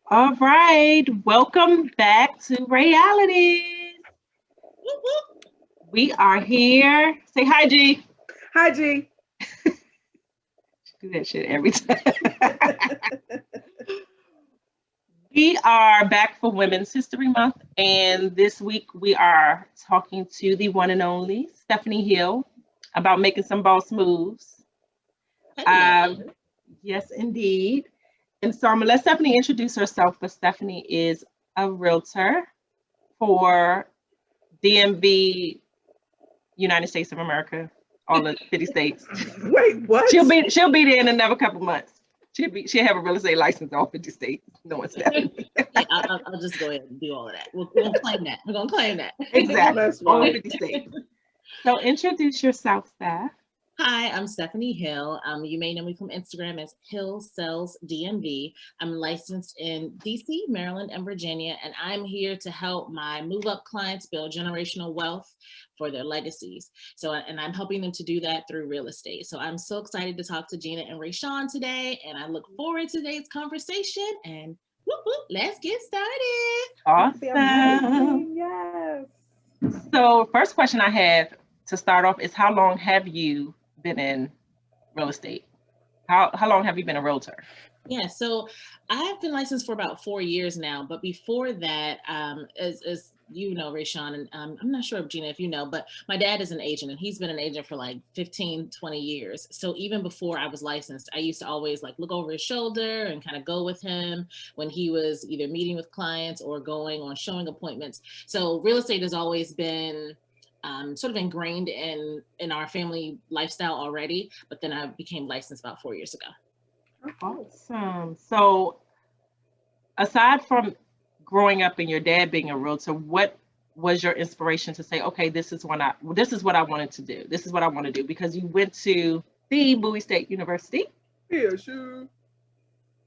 All right, welcome back to reality. Whoop, whoop. We are here. Say hi, G. Hi, G. Do that shit every time. We are back for Women's History Month, and this week we are talking to the one and only Stephanie Hill about making some boss moves. Hello. Yes, indeed. And so I'm gonna let Stephanie introduce herself, but Stephanie is a realtor for DMV, United States of America, all the 50 states. Wait, what? She'll be there in another couple months. She'll have a real estate license in all 50 states. No one's Stephanie. Yeah, I'll just go ahead and do all of that. We'll claim that. We're gonna claim that. Exactly. That's All fine. 50 states. So introduce yourself, Steph. Hi, I'm Stephanie Hill. You may know me from Instagram as Hill Sells DMV. I'm licensed in DC, Maryland, and Virginia, and I'm here to help my move-up clients build generational wealth for their legacies. And I'm helping them to do that through real estate. So I'm so excited to talk to Gina and Rayshawn today, and I look forward to today's conversation. And whoop, whoop, let's get started. Awesome. Amazing. Yes. So first question I have to start off is, how long have you been in real estate? How long have you been a realtor? Yeah, so I've been licensed for about 4 years now, but before that, as you know, Rayshawn, and I'm not sure, Gina, if you know, but my dad is an agent and he's been an agent for like 15, 20 years. So even before I was licensed, I used to always like look over his shoulder and kind of go with him when he was either meeting with clients or going on showing appointments. So real estate has always been sort of ingrained in our family lifestyle already, but then I became licensed about 4 years ago. Awesome. So aside from growing up and your dad being a realtor, what was your inspiration to say, okay, this is what I wanted to do. This is what I want to do, because you went to the Bowie State University Yeah, sure.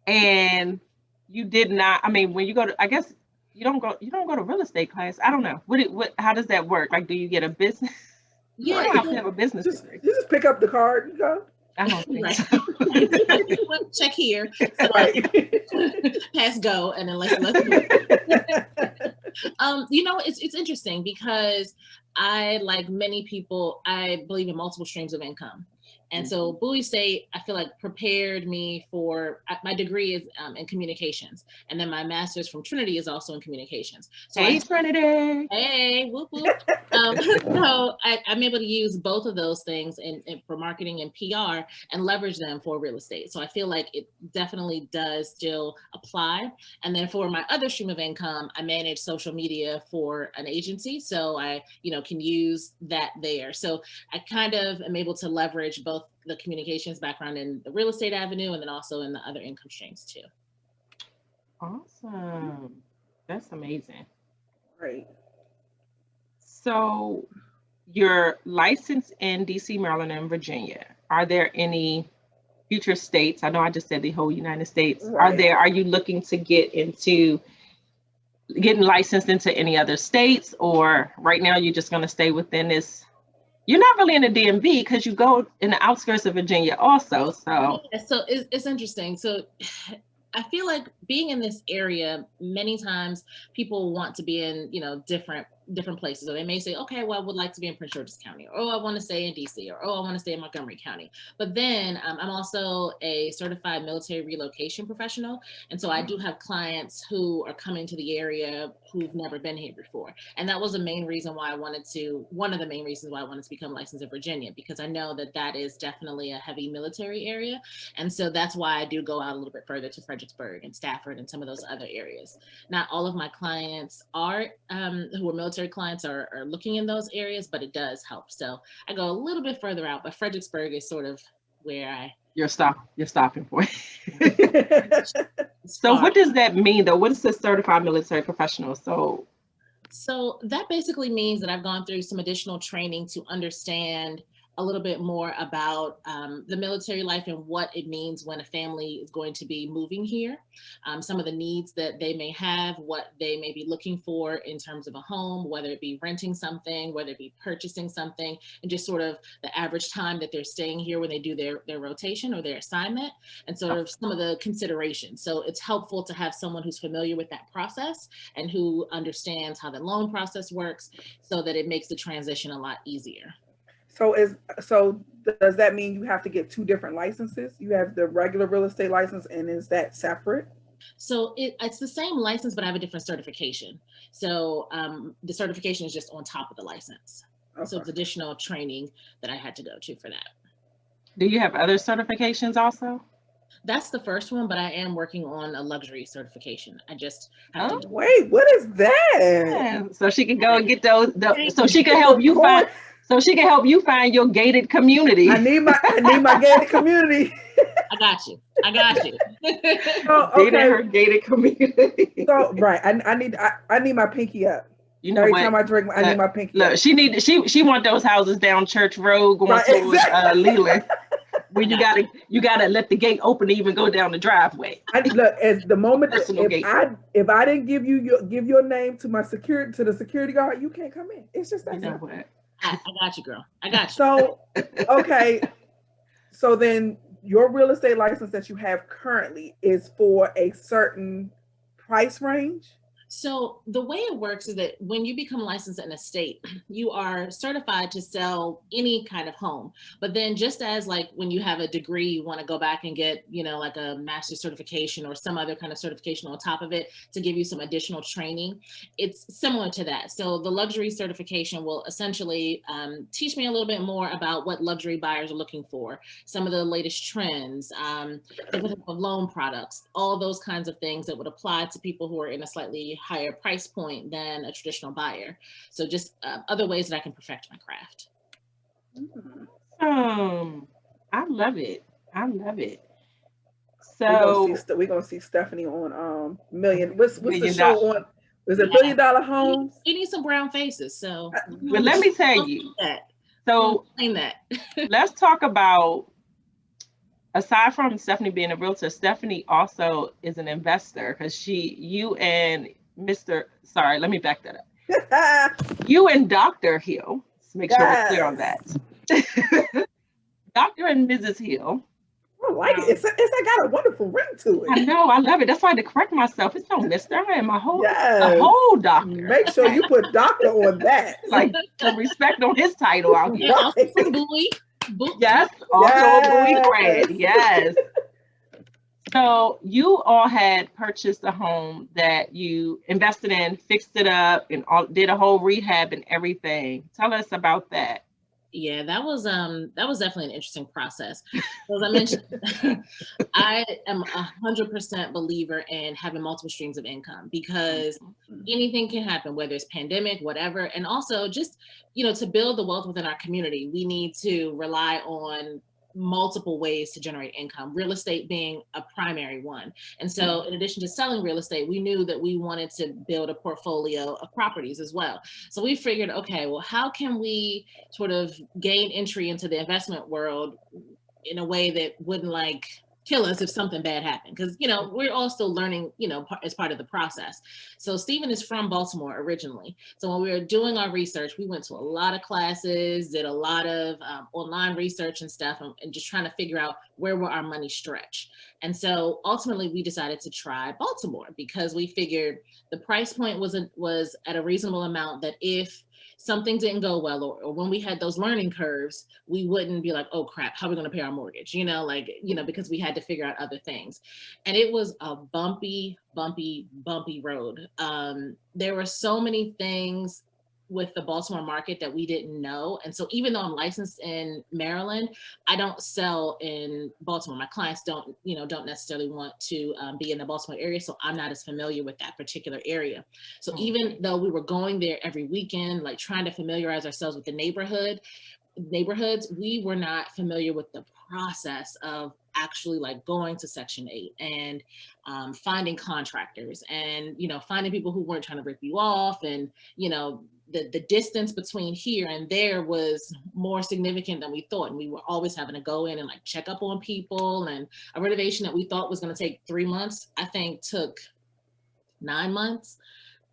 and you did not, I mean, when you go to, I guess you don't go to real estate class. I don't know. How does that work? Like, do you get a business? You Yeah, don't have to have a business degree. You just pick up the card and go. I don't think right. so. Check here, Right. pass go, and then let's move. It's interesting because I, like many people, I believe in multiple streams of income. And so Bowie State, I feel like, prepared me for, my degree is in communications. And then my master's from Trinity is also in communications. So Hey, Trinity. Hey, whoop, whoop. So I'm able to use both of those things for marketing and PR and leverage them for real estate. So I feel like it definitely does still apply. And then for my other stream of income, I manage social media for an agency. So I, can use that there. So I kind of am able to leverage both the communications background in the real estate avenue and then also in the other income streams too. Awesome. That's amazing. Right. So you're licensed in DC, Maryland, and Virginia. Are there any future states? I know I just said the whole United States. Right. Are you looking to get into getting licensed into any other states, or right now you're just going to stay within this? You're not really in the DMV because you go in the outskirts of Virginia also. So yeah, so it's interesting. So I feel like being in this area, many times people want to be in, different places. So they may say, okay, well, I would like to be in Prince George's County, or oh, I want to stay in DC, or oh, I want to stay in Montgomery County. But then I'm also a certified military relocation professional. And so I do have clients who are coming to the area who've never been here before. And that was one of the main reasons why I wanted to become licensed in Virginia, because I know that is definitely a heavy military area. And so that's why I do go out a little bit further to Fredericksburg and Stafford and some of those other areas. Not all of my clients are, who are military clients are looking in those areas, but it does help. So I go a little bit further out, but Fredericksburg is sort of where you're stopping point. So what does that mean though? What is the certified military professional? So that basically means that I've gone through some additional training to understand a little bit more about the military life and what it means when a family is going to be moving here, some of the needs that they may have, what they may be looking for in terms of a home, whether it be renting something, whether it be purchasing something, and just sort of the average time that they're staying here when they do their rotation or their assignment, and sort of some of the considerations. So it's helpful to have someone who's familiar with that process and who understands how the loan process works, so that it makes the transition a lot easier. So does that mean you have to get two different licenses? You have the regular real estate license, and is that separate? So it's the same license, but I have a different certification. So the certification is just on top of the license. Okay. So it's additional training that I had to go to for that. Do you have other certifications also? That's the first one, but I am working on a luxury certification. I just have to. Wait, what is that? Yeah, so she can go and get those. So she can help you find. So she can help you find your gated community. I need my gated community. I got you. Oh, okay. Her gated community. So right, I need my pinky up. You know Every what? time I drink, I need my pinky up. She want those houses down Church Road going towards Leland. Where you gotta let the gate open to even go down the driveway. Look, as the moment if I didn't give your name to the security guard, you can't come in. It's just that. You know what? I got you, girl. I got you. So okay, so then your real estate license that you have currently is for a certain price range? So the way it works is that when you become licensed in a state, you are certified to sell any kind of home. But then just as like when you have a degree, you want to go back and get, like a master's certification or some other kind of certification on top of it to give you some additional training. It's similar to that. So the luxury certification will essentially teach me a little bit more about what luxury buyers are looking for, some of the latest trends, different type of loan products, all those kinds of things that would apply to people who are in a slightly higher price point than a traditional buyer. So just other ways that I can perfect my craft. I love it. So we're gonna see Stephanie on what's the show on? Is it $1 Million Homes? We need some brown faces. So well, let me tell you. So let's talk about, aside from Stephanie being a realtor, Stephanie also is an investor, because you and let me back that up. You and Dr. Hill, let's make sure we're clear on that. Dr. and Mrs. Hill. I like it. It's got a wonderful ring to it. I know, I love it. That's why I had to correct myself. It's no Mr. I am a whole doctor. Make sure you put doctor on that. Like some respect on his title out here. Right. Yes, also a Bowie grad. Yes. So you all had purchased a home that you invested in, fixed it up, and did a whole rehab and everything. Tell us about that. Yeah, that was definitely an interesting process. As I mentioned, I am 100% believer in having multiple streams of income, because anything can happen, whether it's pandemic, whatever. And also just, to build the wealth within our community, we need to rely on multiple ways to generate income, real estate being a primary one. And so in addition to selling real estate, we knew that we wanted to build a portfolio of properties as well. So we figured, okay, well, how can we sort of gain entry into the investment world in a way that wouldn't kill us if something bad happened? Because, we're all still learning, as part of the process. So Stephen is from Baltimore originally. So when we were doing our research, we went to a lot of classes, did a lot of online research and stuff, and just trying to figure out where will our money stretch. And so ultimately we decided to try Baltimore, because we figured the price point was at a reasonable amount that if something didn't go well, or when we had those learning curves, we wouldn't be like, oh crap, how are we going to pay our mortgage? Because we had to figure out other things. And it was a bumpy road. There were so many things with the Baltimore market that we didn't know. And so even though I'm licensed in Maryland, I don't sell in Baltimore. My clients don't necessarily want to be in the Baltimore area. So I'm not as familiar with that particular area. So even though we were going there every weekend, trying to familiarize ourselves with the neighborhoods, we were not familiar with the process of actually going to Section 8 and finding contractors and, finding people who weren't trying to rip you off and, the distance between here and there was more significant than we thought. And we were always having to go in and like check up on people, and a renovation that we thought was going to take 3 months, I think took 9 months.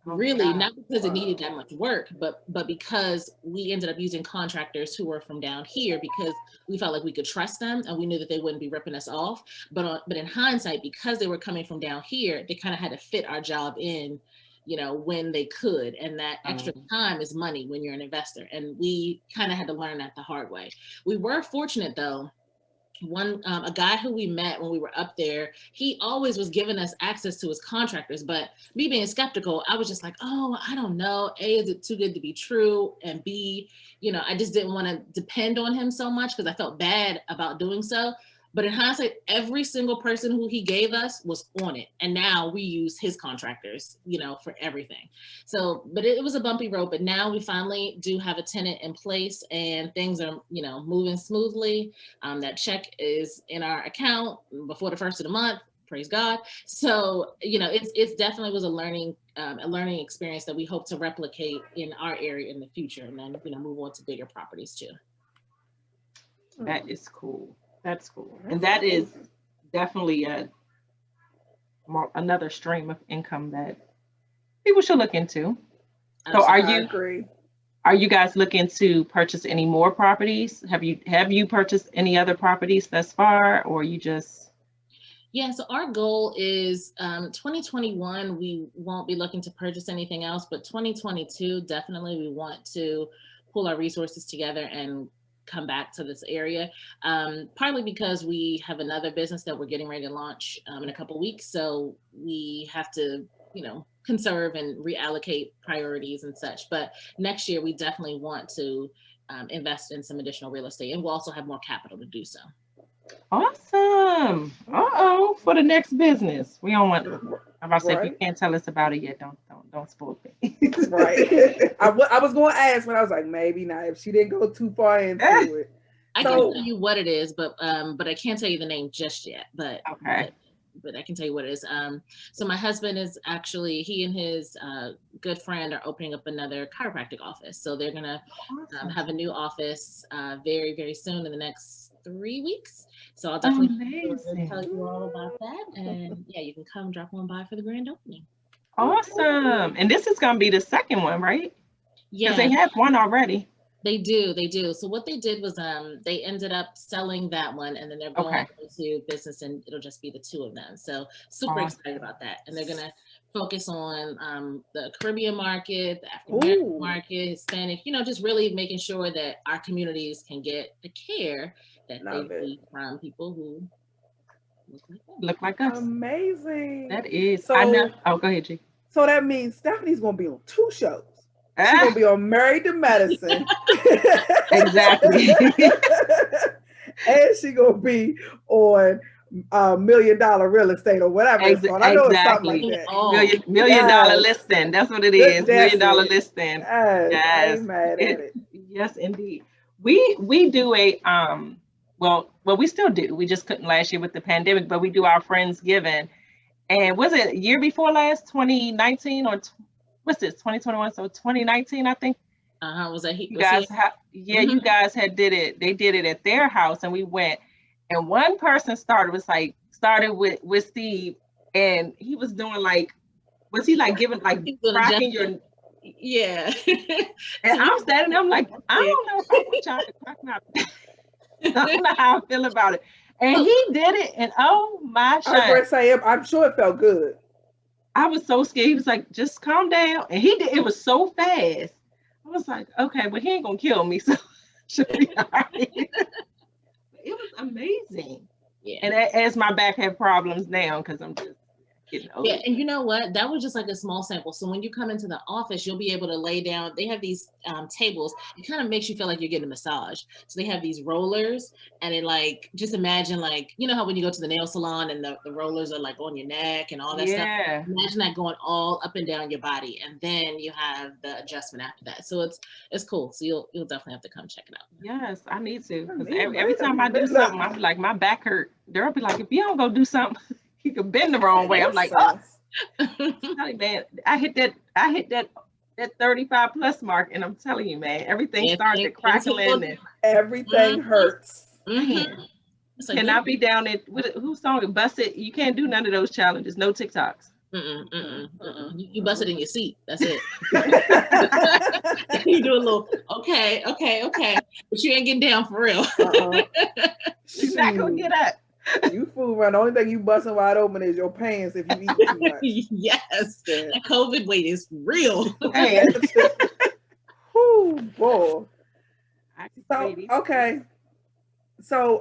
Really, not because it needed that much work, but because we ended up using contractors who were from down here because we felt like we could trust them and we knew that they wouldn't be ripping us off. But in hindsight, because they were coming from down here, they kind of had to fit our job in, when they could. And that extra time is money when you're an investor. And we kind of had to learn that the hard way. We were fortunate though. A guy who we met when we were up there, he always was giving us access to his contractors, but me being skeptical, I was just like, oh, I don't know. A, is it too good to be true? And B, I just didn't want to depend on him so much because I felt bad about doing so. But in hindsight, every single person who he gave us was on it. And now we use his contractors, for everything. So, but it was a bumpy road, but now we finally do have a tenant in place and things are, moving smoothly. That check is in our account before the first of the month. Praise God. So, it's definitely was a learning experience that we hope to replicate in our area in the future, and then, move on to bigger properties too. That is cool. That's cool. And that is definitely another stream of income that people should look into. So are you guys looking to purchase any more properties? Have you purchased any other properties thus far, or you just? Yeah, so our goal is 2021, we won't be looking to purchase anything else, but 2022, definitely we want to pull our resources together and come back to this area, partly because we have another business that we're getting ready to launch in a couple of weeks. So we have to, conserve and reallocate priorities and such. But next year, we definitely want to invest in some additional real estate, and we'll also have more capital to do so. Awesome. For the next business. We don't want, I'm about to say, if you can't tell us about it yet, don't spoil things. Right. I was going to ask, but I was like, maybe not if she didn't go too far into it. I can tell you what it is, but I can't tell you the name just yet. But okay. But I can tell you what it is. So my husband is actually, he and his good friend are opening up another chiropractic office. So they're gonna have a new office very, very soon in the next 3 weeks. So I'll definitely tell you all about that. And yeah, you can come drop one by for the grand opening. Awesome. And this is gonna be the second one, right? Yeah. Because they have one already. They do. So what they did was they ended up selling that one, and then they're going into business, and it'll just be the two of them. So super excited about that. And they're gonna focus on the Caribbean market, the African American market, Hispanic, just really making sure that our communities can get the care that they need from people who look like us. Amazing. That is. So, I know. Oh, go ahead, G. So that means Stephanie's gonna be on 2 shows. She's gonna be on Married to Medicine. Exactly. And she's gonna be on $1 million real estate or whatever it's called. I know it's something like that. Million dollar listing. That's what it is. $1 million listing. Yes. I ain't mad at it. Yes, indeed. We do a well, we still do. We just couldn't last year with the pandemic, but we do our Friendsgiving. And was it year before last, 2019 or what's this, 2021? So 2019, I think. Was that you guys? You guys had did it. They did it at their house, and we went. And one person started with Steve, and he was doing was he giving cracking your? Yeah. And I'm standing there, I'm like, I don't know if I want y'all to crack my. I don't know how I feel about it. And he did it, and oh my shine. I was going to say, I'm sure it felt good. I was so scared. He was like, just calm down. And he did. It was so fast. I was like, okay, but he ain't going to kill me. So should be all right. It was amazing. Yeah. And as my back had problems now, because I'm just getting old. Yeah, and you know what? That was just like a small sample. So when you come into the office, you'll be able to lay down. They have these tables. It kind of makes you feel like you're getting a massage. So they have these rollers, and it just imagine how when you go to the nail salon and the rollers are on your neck and all that stuff. Imagine that going all up and down your body, and then you have the adjustment after that. So it's cool. So you'll definitely have to come check it out. Yes, I need to. Because every time I do something, I'm like, my back hurt. They'll be like, if you don't go do something. You could bend the wrong way. I'm like, oh, man, I hit that that 35 plus mark, and I'm telling you, man, everything started crackling and everything hurts. man, cannot be down at whose song it busted. You can't do none of those challenges. No TikToks. You bust it in your seat. That's it. You do a little okay, but you ain't getting down for real. She's not gonna get up. You fool around. The only thing you busting wide open is your pants if you eat too much. Yes, that COVID weight is real. Hey. Whoo, boy. So okay. Sorry.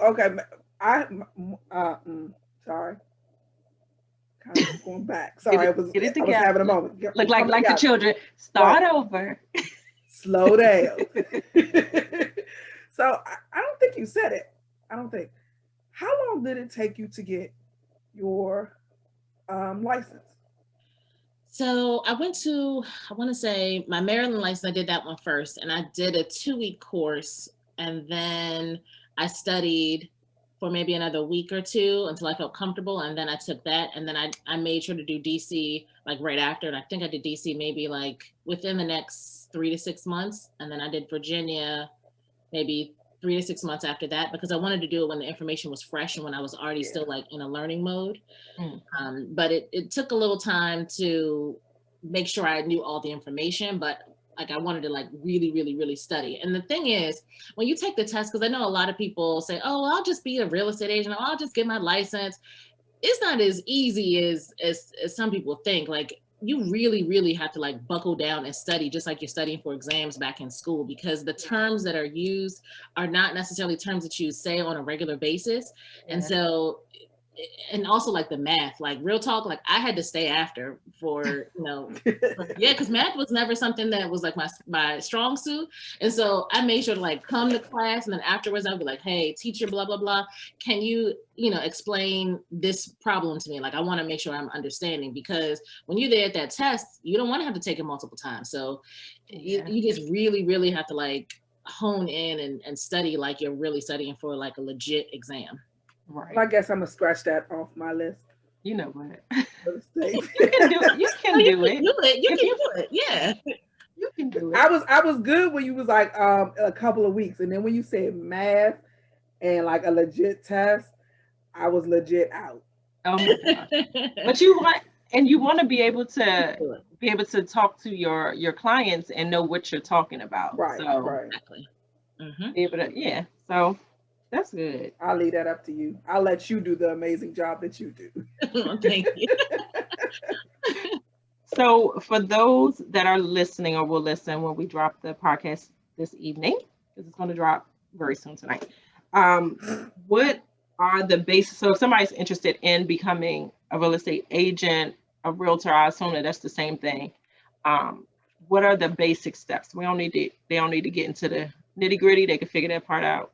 Kind of going back. Sorry, I was having a moment. Look like the children. Start over. Slow down. So I don't think you said it. I don't think. How long did it take you to get your license? So I want to say my Maryland license, I did that one first, and I did a 2-week course, and then I studied for maybe another week or two until I felt comfortable, and then I took that, and then I made sure to do DC like right after, and I think I did DC maybe like within the next 3 to 6 months, and then I did Virginia maybe 3 to 6 months after that, because I wanted to do it when the information was fresh and when I was already still like in a learning mode. But it took a little time to make sure I knew all the information, but like I wanted to like really, really, really study. And the thing is, when you take the test, because I know a lot of people say, oh, I'll just be a real estate agent, or I'll just get my license. It's not as easy as some people think. Like, you really, really have to like buckle down and study, just like you're studying for exams back in school, because the terms that are used are not necessarily terms that you say on a regular basis. And so, and also like the math, like real talk, like I had to stay after for, because math was never something that was like my strong suit. And so I made sure to like come to class, and then afterwards I'd be like, hey, teacher, blah, blah, blah. Can you, explain this problem to me? Like, I want to make sure I'm understanding, because when you're there at that test, you don't want to have to take it multiple times. So you just really, really have to like hone in and study like you're really studying for like a legit exam. Right. Well, I guess I'm gonna scratch that off my list. You know what? You can do it. You can do it. Yeah. You can do it. I was good when you was like a couple of weeks, and then when you said math and like a legit test, I was legit out. Oh my gosh. But you want to be able to talk to your clients and know what you're talking about. Right. So right. Exactly. Be able to, so that's good. I'll leave that up to you. I'll let you do the amazing job that you do. Thank you. So for those that are listening or will listen when we drop the podcast this evening, because it's going to drop very soon tonight, what are the basics? So if somebody's interested in becoming a real estate agent, a realtor, I assume that that's the same thing. What are the basic steps? They don't need to get into the nitty gritty. They can figure that part out.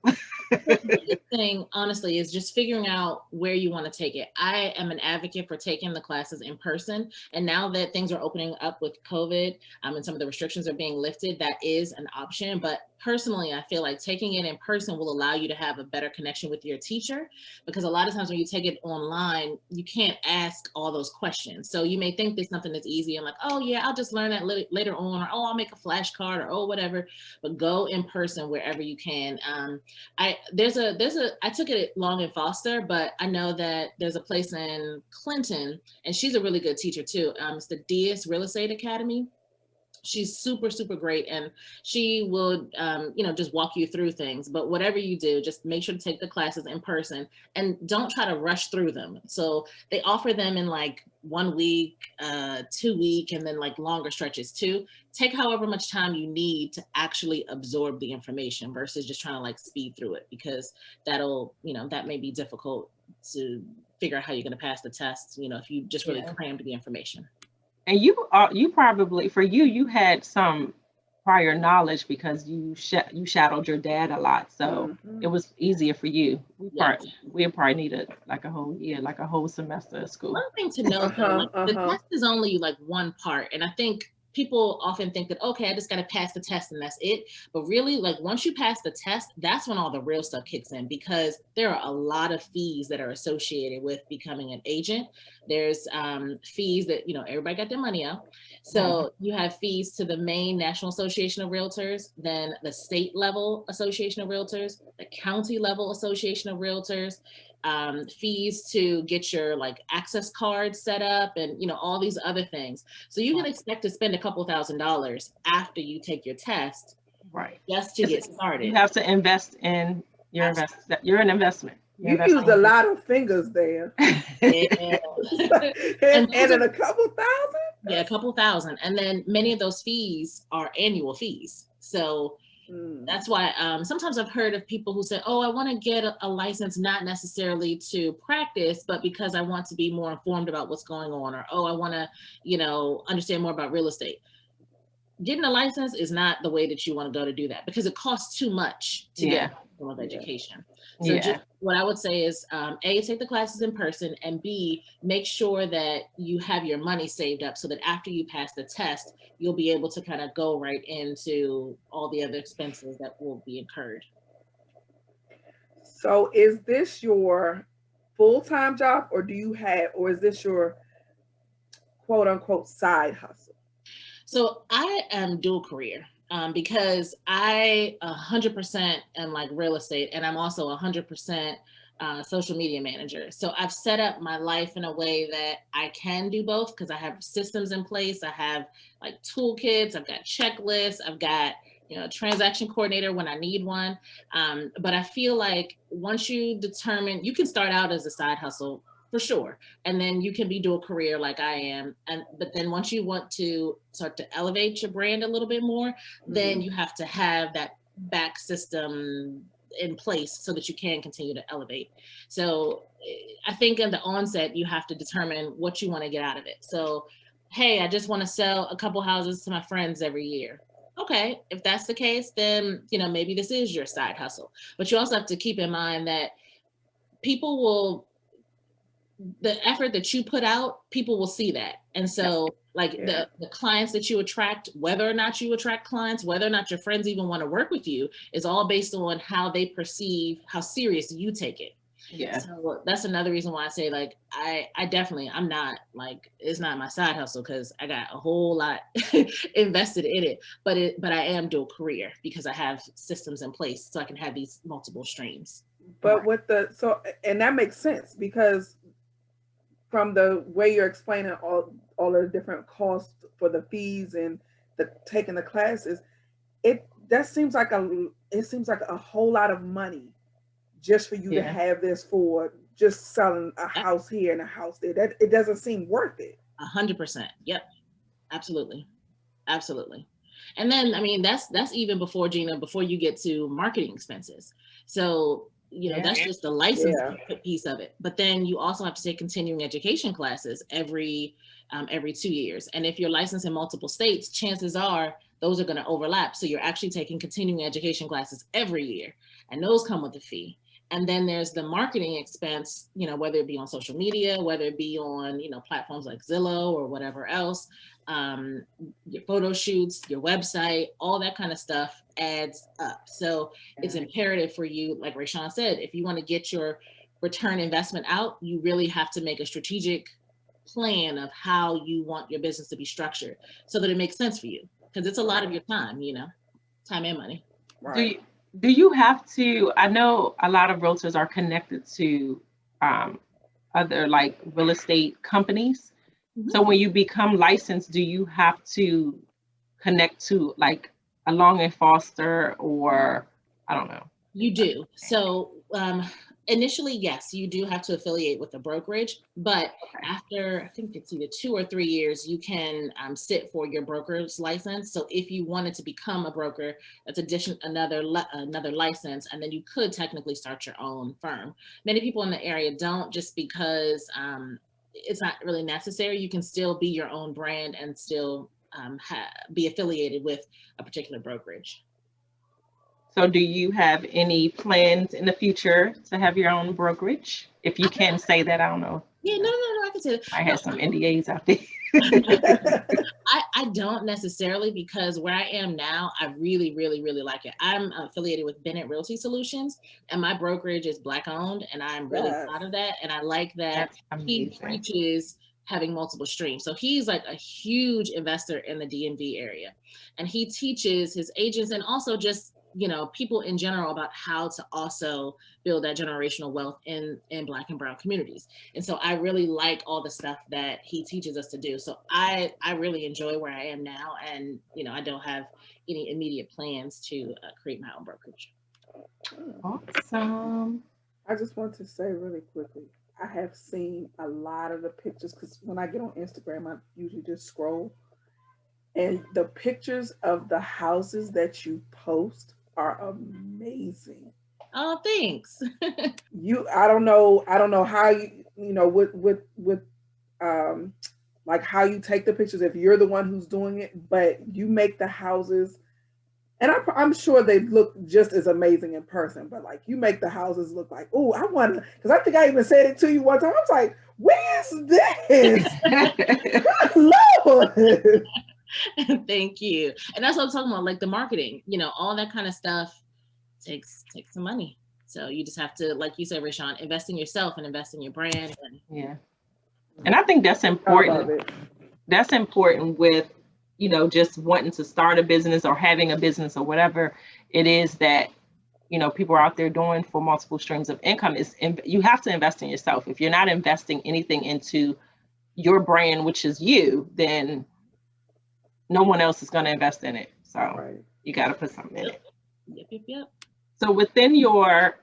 The biggest thing, honestly, is just figuring out where you want to take it. I am an advocate for taking the classes in person. And now that things are opening up with COVID and some of the restrictions are being lifted, that is an option. But personally, I feel like taking it in person will allow you to have a better connection with your teacher, because a lot of times when you take it online, you can't ask all those questions. So you may think there's something that's easy and like, oh yeah, I'll just learn that later on, or oh, I'll make a flashcard, or oh, whatever. But go in person wherever you can. I took it long in Foster, but I know that there's a place in Clinton, and she's a really good teacher too. It's the DS Real Estate Academy. She's super, super great, and she will, just walk you through things. But whatever you do, just make sure to take the classes in person, and don't try to rush through them. So they offer them in like 1 week, 2 week, and then like longer stretches too. Take however much time you need to actually absorb the information versus just trying to like speed through it, because that may be difficult to figure out how you're going to pass the test, if you just really crammed the information. And you probably, for you had some prior knowledge because you shadowed your dad a lot, so it was easier for you. We probably needed like a whole year, like a whole semester of school. One thing to know, the test is only like one part, and I think people often think that, okay, I just got to pass the test and that's it. But really, like once you pass the test, that's when all the real stuff kicks in, because there are a lot of fees that are associated with becoming an agent. There's fees that, you know, everybody got their money out. So you have fees to the main National Association of Realtors, then the state level Association of Realtors, the county level Association of Realtors, fees to get your like access card set up, and you know, all these other things. So you can expect to spend a couple $1,000s after you take your test, Right. just to get started. You have to invest in your investment. You're an investment. You used a lot of fingers there. Yeah. and in a couple thousand? Yeah, a couple thousand. And then many of those fees are annual fees. So that's why sometimes I've heard of people who say, oh, I want to get a license, not necessarily to practice, but because I want to be more informed about what's going on, or, oh, I want to, you know, understand more about real estate. Getting a license is not the way that you want to go to do that, because it costs too much to get a form of education. So just what I would say is, A, take the classes in person, and B, make sure that you have your money saved up so that after you pass the test, you'll be able to kind of go right into all the other expenses that will be incurred. So is this your full-time job, or is this your quote unquote side hustle? So I am dual career. Because I 100% am like real estate, and I'm also 100% social media manager. So I've set up my life in a way that I can do both, because I have systems in place. I have like toolkits, I've got checklists, I've got, you know, transaction coordinator when I need one. But I feel like once you determine, you can start out as a side hustle for sure, and then you can be dual career like I am. But then once you want to start to elevate your brand a little bit more, then you have to have that back system in place so that you can continue to elevate. So I think in the onset, you have to determine what you want to get out of it. So, hey, I just want to sell a couple houses to my friends every year. Okay, if that's the case, then, you know, maybe this is your side hustle. But you also have to keep in mind that people will, the effort that you put out, people will see that. And so like the clients that you attract, whether or not you attract clients, whether or not your friends even want to work with you, is all based on how they perceive how serious you take it. Yeah. So that's another reason why I say, like, I definitely, I'm not like, it's not my side hustle, because I got a whole lot invested in it, but I am dual career because I have systems in place so I can have these multiple streams. But and that makes sense, because from the way you're explaining all the different costs for the fees and taking the classes, it seems like a whole lot of money just for you to have this for just selling a house here and a house there. That it doesn't seem worth it. 100%. Yep. Absolutely. Absolutely. And then, I mean, that's even before, Gina, before you get to marketing expenses. So, you know, that's just the license piece of it. But then you also have to take continuing education classes every 2 years. And if you're licensed in multiple states, chances are those are going to overlap. So you're actually taking continuing education classes every year, and those come with a fee. And then there's the marketing expense, you know, whether it be on social media, whether it be on, you know, platforms like Zillow or whatever else, your photo shoots, your website, all that kind of stuff adds up. So it's imperative for you, like Rayshawn said, if you want to get your return investment out, you really have to make a strategic plan of how you want your business to be structured so that it makes sense for you, because it's a lot of your time, you know, time and money. Right. Do you have to, I know a lot of realtors are connected to other like real estate companies. So when you become licensed, do you have to connect to like a Long and Foster, or I don't know? You do. So initially, yes, you do have to affiliate with a brokerage, but after, I think it's either 2 or 3 years, you can sit for your broker's license. So if you wanted to become a broker, that's another license, and then you could technically start your own firm. Many people in the area don't, just because it's not really necessary. You can still be your own brand and still be affiliated with a particular brokerage. So do you have any plans in the future to have your own brokerage? If you can say that, I don't know. Yeah, no, I can say that. I have some NDAs out there. I don't necessarily, because where I am now, I really, really, really like it. I'm affiliated with Bennett Realty Solutions, and my brokerage is Black owned, and I'm really Yes. proud of that. And I like that That's he amazing. preaches having multiple streams. So he's like a huge investor in the DMV area, and he teaches his agents and also just, you know, people in general about how to also build that generational wealth in Black and brown communities. And so I really like all the stuff that he teaches us to do. So I really enjoy where I am now, and you know, I don't have any immediate plans to create my own brokerage. Awesome. I just want to say really quickly, I have seen a lot of the pictures because when I get on Instagram, I usually just scroll, and the pictures of the houses that you post are amazing. Oh, thanks. I don't know how you know with um like how you take the pictures if you're the one who's doing it, but you make the houses, and I'm sure they look just as amazing in person, but like you make the houses look like, oh, I want to, because I think I even said it to you one time. I was like, where's this? Good Lord. Thank you. And that's what I'm talking about, like the marketing, you know, all that kind of stuff takes some money. So you just have to, like you said, Rashawn, invest in yourself and invest in your brand. And Yeah. And I think that's I love important. it. That's important with, you know, just wanting to start a business or having a business or whatever it is that, you know, people are out there doing for multiple streams of income. You have to invest in yourself. If you're not investing anything into your brand, which is you, then no one else is going to invest in it. So Right. you got to put something in it. Yep. So within your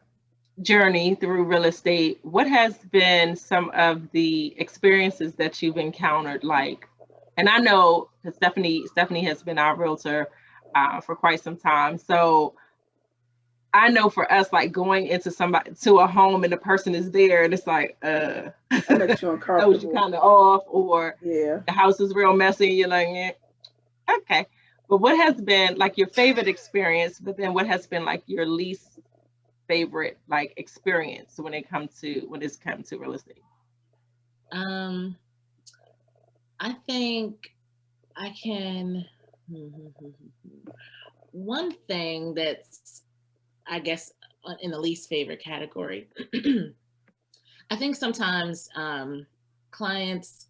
journey through real estate, what has been some of the experiences that you've encountered? Like, and I know that Stephanie has been our realtor for quite some time. So I know for us, like going into to a home and the person is there and it's like, That makes you throws you uncomfortable. kind of off, or Yeah. the house is real messy and you're like, eh, okay. But what has been like your favorite experience, but then what has been like your least favorite like experience when it's come to real estate? I think I can. One thing that's, I guess, in the least favorite category, I think sometimes clients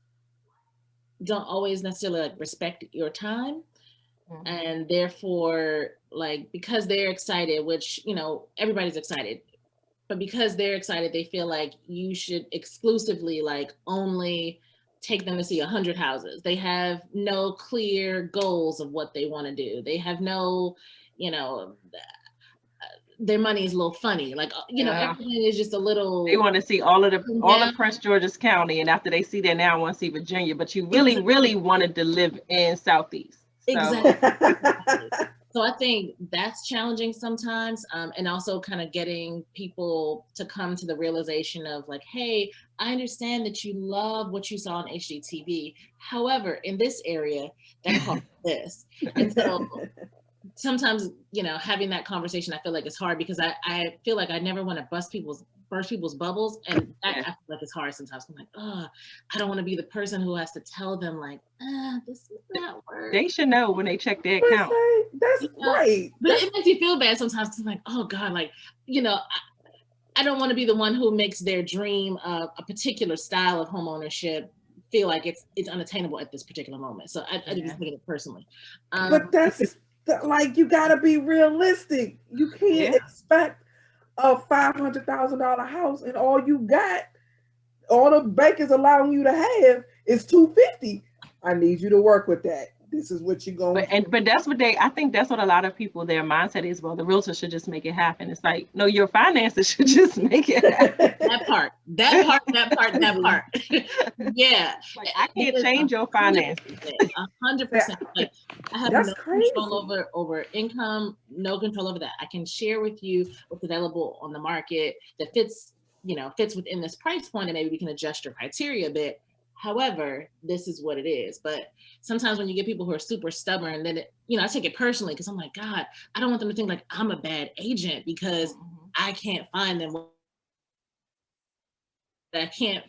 don't always necessarily like respect your time. Mhm. And therefore, like, because they're excited, which, you know, everybody's excited, but because they're excited, they feel like you should exclusively like only take them to see 100 houses. They have no clear goals of what they want to do. They have no, you know, their money is a little funny. Like, you know, Yeah. everything is just a little. They want to see all of Yeah. Prince George's County, and after they see that, now I want to see Virginia. But you really wanted to live in Southeast. So. Exactly. So I think that's challenging sometimes, and also kind of getting people to come to the realization of like, hey, I understand that you love what you saw on HGTV. However, in this area, that costs this. And so sometimes, you know, having that conversation, I feel like it's hard because I feel like I never want to burst people's bubbles, and that, I feel like it's hard sometimes. I'm like, oh, I don't want to be the person who has to tell them like, this is not work. They should know when they check their account. That's right. But it makes you feel bad sometimes. I'm like, oh God, like, you know, I don't want to be the one who makes their dream of a particular style of home ownership feel like it's unattainable at this particular moment. So I just take it personally. But that's like, you gotta be realistic. You can't expect a $500,000 house and all the bank is allowing you to have is $250,000. I need you to work with that. This is what you're going. But that's what I think that's what a lot of people, their mindset is. Well, the realtor should just make it happen. It's like, no, your finances should just make it happen. that part. Yeah. Like, I can't change your finances. 100%. Like, I have That's no crazy. control over income, no control over that. I can share with you what's available on the market that fits within this price point, and maybe we can adjust your criteria a bit. However, this is what it is. But sometimes when you get people who are super stubborn, then I take it personally because I'm like, God, I don't want them to think like I'm a bad agent because I can't find them. I can't,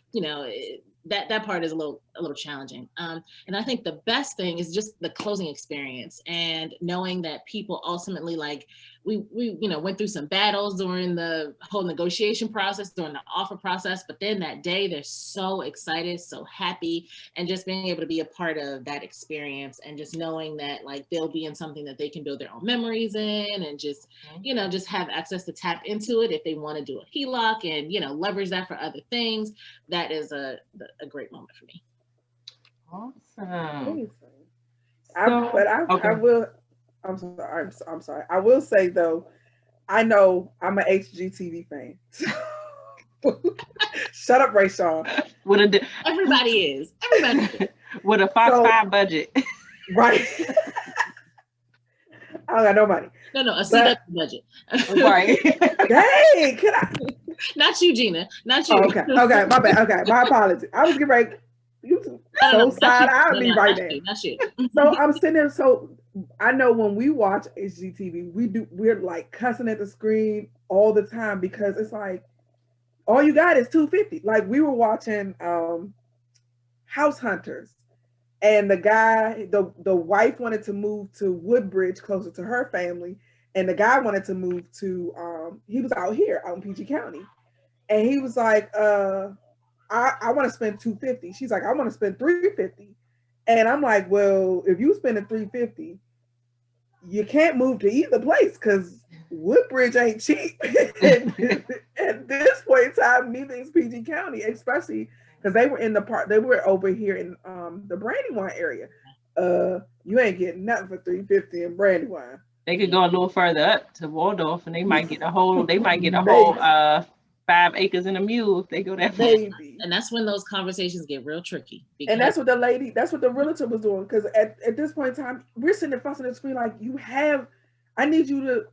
that part is a little challenging. And I think the best thing is just the closing experience and knowing that people ultimately, like, we went through some battles during the whole negotiation process, during the offer process, but then that day they're so excited, so happy, and just being able to be a part of that experience and just knowing that, like, they'll be in something that they can build their own memories in, and just just have access to tap into it if they want to do a HELOC and leverage that for other things. That is a great moment for me. Awesome. I will. I'm sorry. I will say though, I know I'm an HGTV fan. Shut up, Ray Sean. Everybody is. With a Fox 5 budget. Right. I don't got no money. No, a CW budget. Right. Hey, can I? Not you, Gina. Not you. Oh, okay, my bad. Okay, my apologies. I was getting ready. You side-eyed me right now. Not you. So I'm sitting there. So I know when we watch HGTV, we're like cussing at the screen all the time because it's like all you got is $250. Like we were watching House Hunters, and the guy, the wife wanted to move to Woodbridge, closer to her family, and the guy wanted to move to he was out in PG County, and he was like, I want to spend $250. She's like, I want to spend $350. And I'm like, well, if you spend $350, you can't move to either place because Woodbridge ain't cheap. At this point in time, neither is PG County, especially because they were over here in the Brandywine area. You ain't getting nothing for $350 in Brandywine. They could go a little further up to Waldorf, and they might get a whole 5 acres and a mule if they go that far. And that's when those conversations get real tricky. And that's what the realtor was doing. Because at this point in time, we're sitting in front of the screen like, I need you to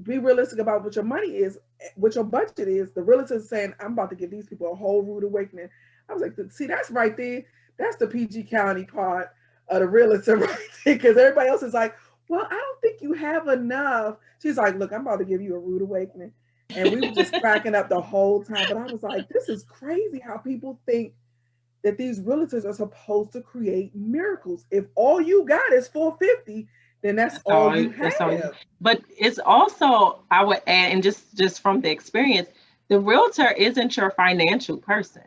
be realistic about what your money is, what your budget is. The realtor is saying, I'm about to give these people a whole rude awakening. I was like, see, that's right there. That's the PG County part of the realtor right there. Because everybody else is like, well, I don't think you have enough. She's like, look, I'm about to give you a rude awakening. And we were just cracking up the whole time. But I was like, this is crazy how people think that these realtors are supposed to create miracles. If all you got is $450, then that's all you have. But it's also, I would add, and just from the experience, the realtor isn't your financial person.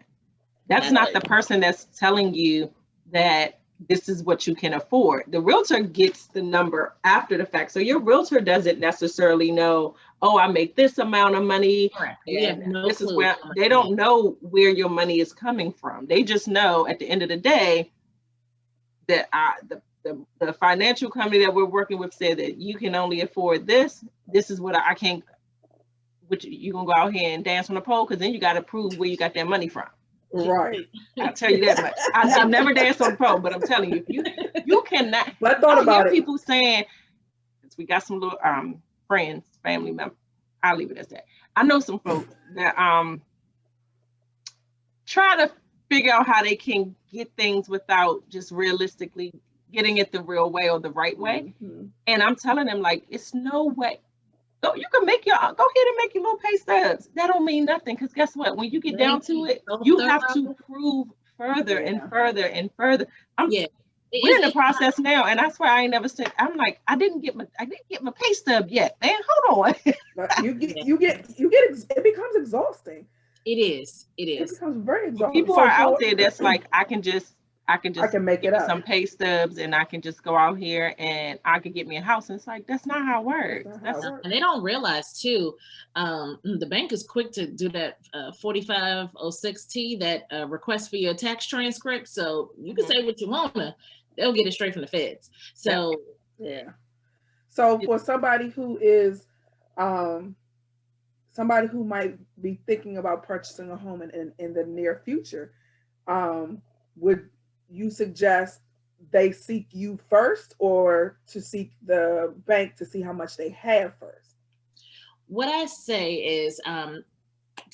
That's not the person that's telling you that this is what you can afford. The realtor gets the number after the fact. So your realtor doesn't necessarily know, oh, I make this amount of money. And this is where they don't know where your money is coming from. They just know at the end of the day that the financial company that we're working with said that you can only afford this. This is what I can't, which you're going to go out here and dance on the pole, because then you got to prove where you got that money from. Right. I'll tell you that much. I've never danced on the pole, but I'm telling you, you cannot. But I thought about it. People saying, we got some little friends, family members. I'll leave it as that. I know some folks that try to figure out how they can get things without just realistically getting it the real way or the right way. Mm-hmm. And I'm telling them, like, it's no way. Go ahead and make your little pay stubs. That don't mean nothing, because guess what? When you get down to it, you have to prove further and further and further. We're in the process now, and I swear I ain't never said. I'm like, I didn't get my pay stub yet, man. Hold on. It becomes exhausting. It is. It becomes very exhausting. People are out there that's like, I can make it up. Some pay stubs, and I can just go out here and I can get me a house. And it's like, that's not how it works. And they don't realize too, the bank is quick to do that 4506T, that request for your tax transcript. So you can say what you want to, they'll get it straight from the feds. So yeah. So for somebody who is somebody who might be thinking about purchasing a home in the near future, would you suggest they seek you first, or to seek the bank to see how much they have first? What I say is,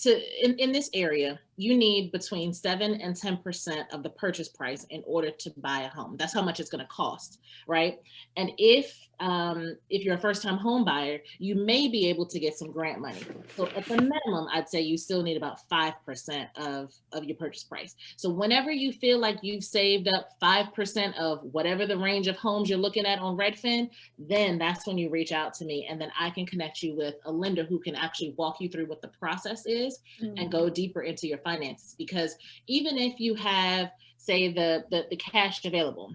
in this area, you need between 7 and 10% of the purchase price in order to buy a home. That's how much it's going to cost, right? And if if you're a first-time home buyer, you may be able to get some grant money. So at the minimum, I'd say you still need about 5% of your purchase price. So whenever you feel like you've saved up 5% of whatever the range of homes you're looking at on Redfin, then that's when you reach out to me, and then I can connect you with a lender who can actually walk you through what the process is and go deeper into your finances. Because even if you have, say, the cash available,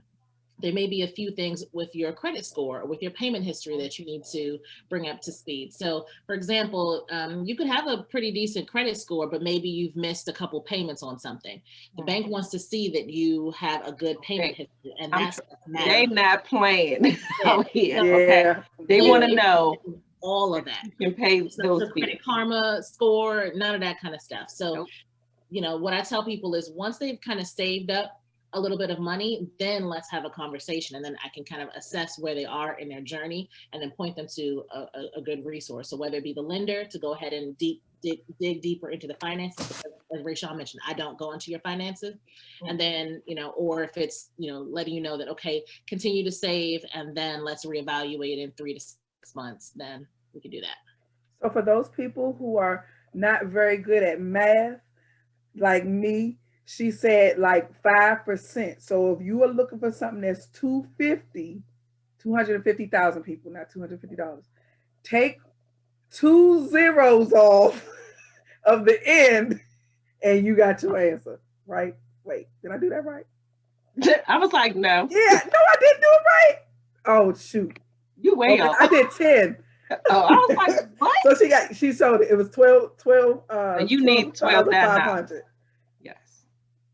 there may be a few things with your credit score or with your payment history that you need to bring up to speed. So for example, you could have a pretty decent credit score, but maybe you've missed a couple payments on something. The bank wants to see that you have a good payment history, and that's they not playing out here. Yeah. Okay, they want to know all of that. You can pay those Credit Karma score, none of that kind of stuff. So, Nope. you know, what I tell people is once they've kind of saved up a little bit of money, then let's have a conversation, and then I can kind of assess where they are in their journey and then point them to a good resource. So whether it be the lender to go ahead and dig deeper into the finances, like Rachel mentioned, I don't go into your finances. And then, you know, or if it's, you know, letting you know that, okay, continue to save, and then let's reevaluate in 3 to 6 months, then we can do that. So for those people who are not very good at math, like me, she said like 5%. So if you are looking for something that's 250,000 people, not $250, take 2 zeros off of the end and you got your answer, right? Wait, did I do that right? I was like, no. Yeah, no, I didn't do it right. Oh, shoot. You way off. I did 10. Oh, I was like, what? So she showed it. It was 12, you need 12,500. Yes.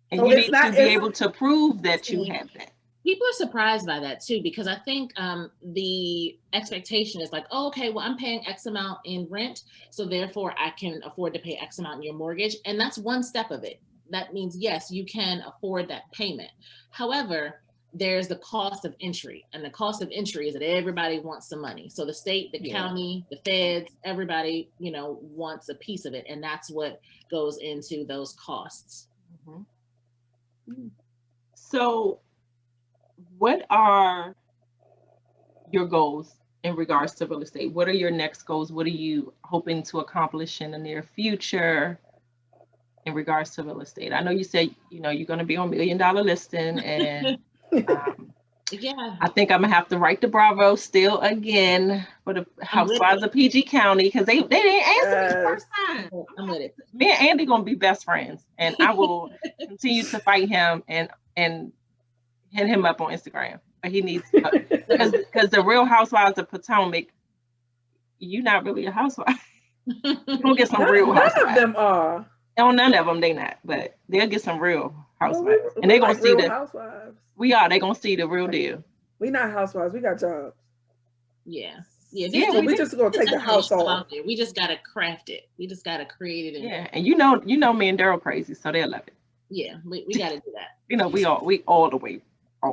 And so you need to be able to prove that you have that. People are surprised by that too, because I think the expectation is like, oh, okay, well, I'm paying X amount in rent, so therefore I can afford to pay X amount in your mortgage. And that's one step of it. That means, yes, you can afford that payment. However, there's the cost of entry, and the cost of entry is that everybody wants some money. So the state, the county, the feds, everybody, you know, wants a piece of it. And that's what goes into those costs. Mm-hmm. So what are your goals in regards to real estate? What are your next goals? What are you hoping to accomplish in the near future in regards to real estate? I know you said, you know, you're going to be on $1 Million Listing, and yeah, I think I'm gonna have to write the Bravo still again for the Housewives of PG County, because they didn't answer me the first time. I'm with it. Me and Andy gonna be best friends, and I will continue to fight him and hit him up on Instagram. But he needs because the Real Housewives of Potomac, you're not really a housewife. You're gonna get some real housewives. None of them are. No, none of them they not, but they'll get some real housewives, and they're gonna see the housewives. They're gonna see the real deal. We not housewives, we got jobs. Yeah. So we just gonna take the house off. We just gotta craft it. We just gotta create it. And you know me and Daryl crazy, so they'll love it. Yeah, we gotta do that. You know, we all the way. I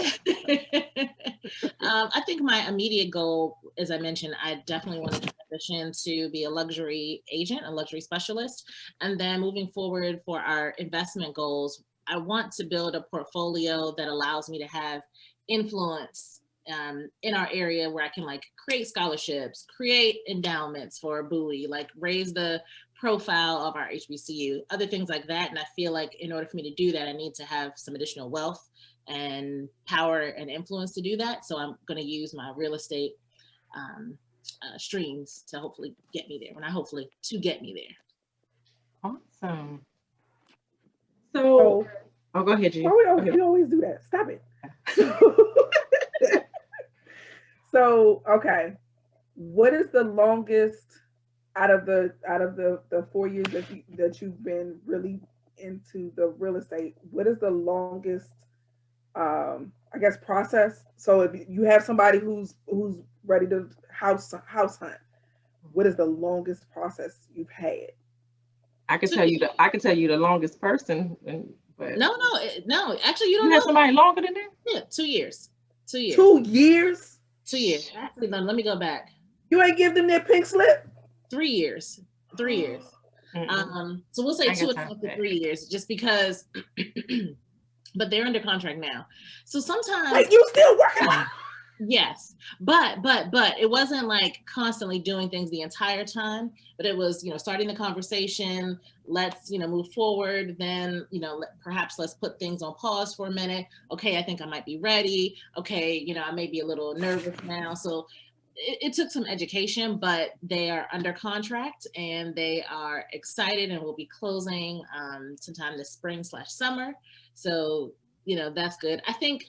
think my immediate goal, as I mentioned, I definitely want to transition to be a luxury agent, a luxury specialist. And then moving forward for our investment goals, I want to build a portfolio that allows me to have influence in our area, where I can like create scholarships, create endowments for a buoy, like raise the profile of our HBCU, other things like that. And I feel like in order for me to do that, I need to have some additional wealth and power and influence to do that. So I'm going to use my real estate streams to hopefully get me there. To get me there. Awesome. So, go ahead, G. You always do that. Stop it. So, okay. What is the longest out of the 4 years that you've been really into the real estate? What is the longest I guess process? So if you have somebody who's ready to house hunt, what is the longest process you've had? I can tell you the longest person. But no. Actually, you don't have somebody longer than that. Yeah, 2 years. 2 years. 2 years. 2 years. Actually, no, let me go back. You ain't give them their pink slip. 3 years. 3 years. So we'll say 2.5 to 3 years, just because. But they're under contract now. So sometimes. Wait, you still working? Yes, but it wasn't like constantly doing things the entire time, but it was, starting the conversation. Let's, move forward. Then, perhaps let's put things on pause for a minute. Okay, I think I might be ready. Okay, I may be a little nervous now. So it took some education, but they are under contract and they are excited and will be closing sometime this spring/summer. So, that's good. I think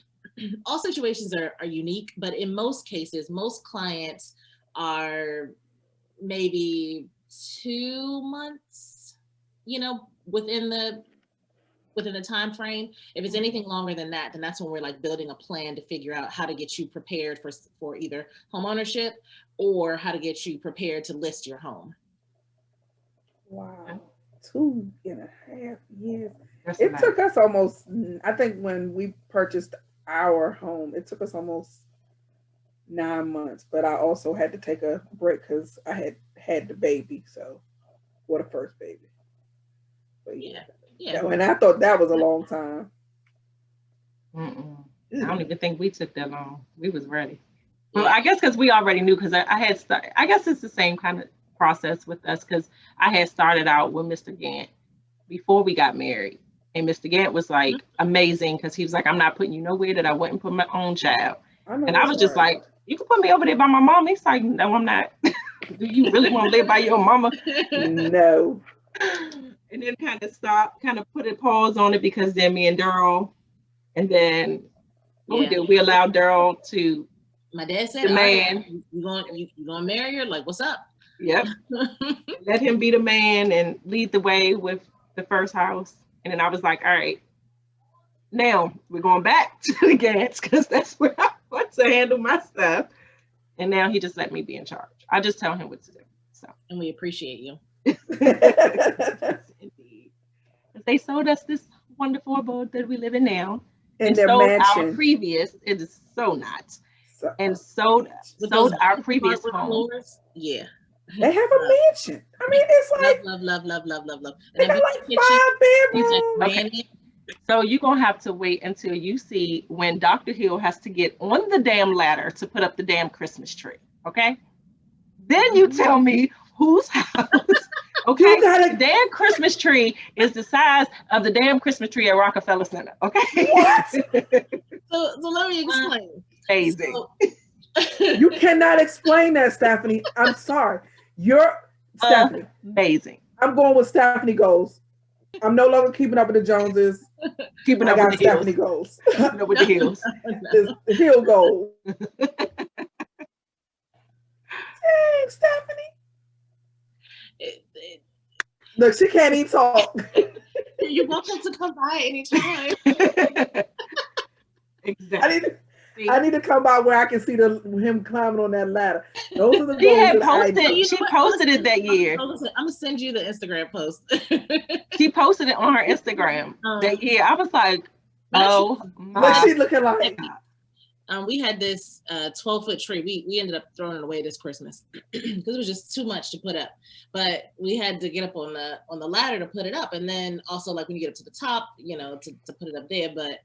all situations are unique, but in most cases, most clients are maybe 2 months, within the time frame. If it's anything longer than that, then that's when we're like building a plan to figure out how to get you prepared for either home ownership or how to get you prepared to list your home. Wow, 2.5 years. That's It nice. took us almost, I think when we purchased our home, it took us almost 9 months, but I also had to take a break because I had the baby. So, what a first baby. But Yeah. And I thought that was a long time. I don't even think we took that long. We was ready. Well, I guess because we already knew, because I had started, I guess it's the same kind of process with us, because I had started out with Mr. Gant before we got married. And Mr. Gant was like amazing, because he was like, I'm not putting you nowhere that I wouldn't put my own child. And I was just like, you can put me over there by my mom. He's like, no, I'm not. Do you really want to live by your mama? No. And then kind of put a pause on it, because then me and Daryl, and then what we did, we allowed Daryl to. My dad said, demand. Right, you gonna marry her? Like, what's up? Yep. Let him be the man and lead the way with the first house. And then I was like, all right, now we're going back to the Gants, because that's where I want to handle my stuff. And now he just let me be in charge. I just tell him what to do. So. And we appreciate you. Indeed. They sold us this wonderful abode that we live in now. In and their sold mansion. Our previous, it is so not. And sold our previous home. Floors. Yeah. They have a mansion. I mean, it's like love. They got like 5 bedrooms. Okay. So you're gonna have to wait until you see when Dr. Hill has to get on the damn ladder to put up the damn Christmas tree. Okay. Then you tell me whose house. Okay. The damn Christmas tree is the size of the damn Christmas tree at Rockefeller Center. Okay. What? So let me explain. Amazing. You cannot explain that, Stephanie. I'm sorry. You're Stephanie. Amazing. I'm going with Stephanie Goals. I'm no longer keeping up with the Joneses. Keeping up with the Stephanie Goals. Keeping up with the Hills. The Hill Goals. Dang, Stephanie. Look, she can't even talk. You're welcome to come by anytime. Exactly. I need to come by where I can see him climbing on that ladder. Those are the goals. She posted it that year. I'm gonna send you the Instagram post. She posted it on her Instagram that year. I was like, oh my. What's she looking like? We had this 12-foot tree. We ended up throwing it away this Christmas because it was just too much to put up. But we had to get up on the ladder to put it up, and then also like when you get up to the top, to put it up there. But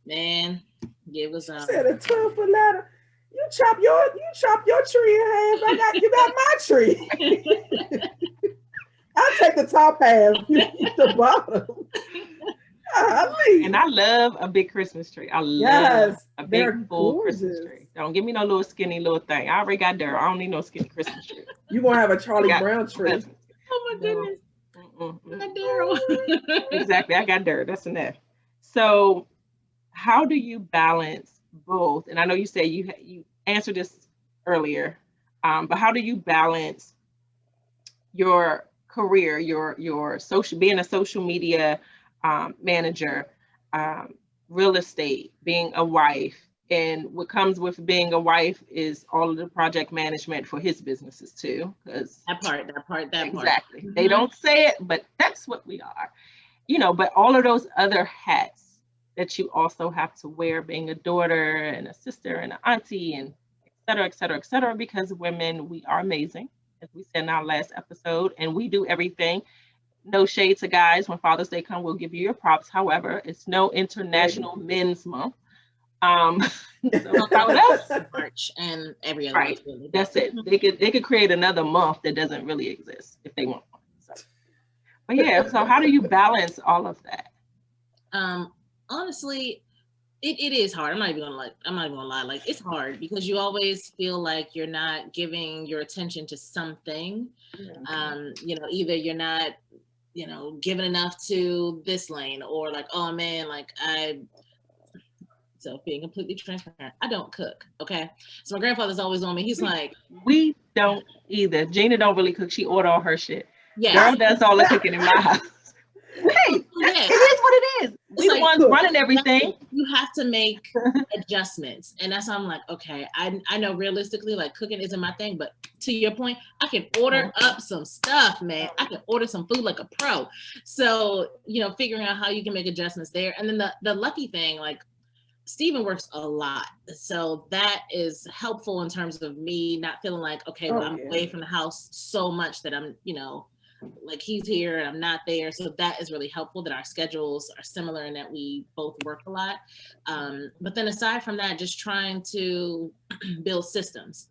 man, it was. Said a 12-foot ladder. You chop your tree in half. You got my tree. I'll take the top half. You eat the bottom. And I love a big Christmas tree. I love a big full Christmas tree. Don't give me no little skinny little thing. I already got Daryl. I don't need no skinny Christmas tree. You're gonna have a Charlie Brown tree. Oh my goodness. Daryl. Exactly. I got Daryl. That's enough. So how do you balance both? And I know you said you answered this earlier, but how do you balance your career, your social, being a social media manager, real estate, being a wife, and what comes with being a wife is all of the project management for his businesses too, because that part exactly. Mm-hmm. They don't say it, but that's what we are, but all of those other hats that you also have to wear, being a daughter and a sister and an auntie and et cetera, because women, we are amazing, as we said in our last episode, and we do everything. No shade to guys. When Father's Day comes, we'll give you your props. However, it's no International Men's Month. So how else? March and every other Right. month. Really. That's it. They could create another month that doesn't really exist if they want one. So. But yeah, so how do you balance all of that? Honestly, it is hard. I'm not even gonna lie. Like, it's hard because you always feel like you're not giving your attention to something. Either you're not, giving enough to this lane, or like, oh man, so being completely transparent, I don't cook. Okay. So my grandfather's always on me. He's like, we don't either. Gina don't really cook. She order all her shit. yeah, Girl does all the cooking in my house. Hey, yeah. it is what it is. We the ones running everything. You have to make adjustments. And that's how I'm like, okay, I know realistically, like, cooking isn't my thing, but to your point, I can order up some stuff, man. I can order some food like a pro. So, figuring out how you can make adjustments there. And then the lucky thing, like, Steven works a lot. So that is helpful in terms of me not feeling like, okay, well, I'm away from the house so much that I'm, like, he's here and I'm not there. So that is really helpful that our schedules are similar and that we both work a lot. But then aside from that, just trying to build systems.